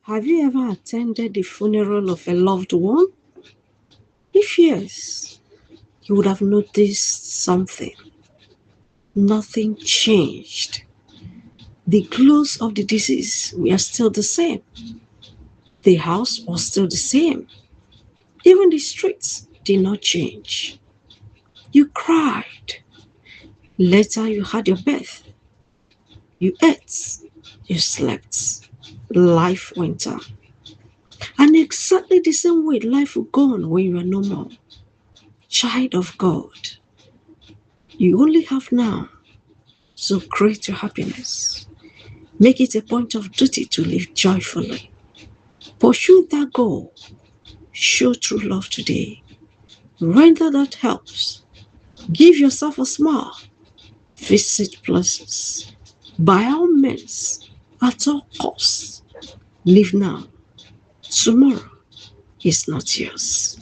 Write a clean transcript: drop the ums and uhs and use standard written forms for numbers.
Have you ever attended the funeral of a loved one? If yes, you would have noticed something. Nothing changed. The clothes of the deceased were still the same. The house was still the same. Even the streets did not change. You cried. Later, you had your bath. You ate. You slept. Life went on. And exactly the same way life will go on when you are no more. Child of God, you only have now. So create your happiness. Make it a point of duty to live joyfully. Pursue that goal. Show true love today. Render that helps. Give yourself a smile. Visit places. By all means, at all costs. Live now. Tomorrow is not yours.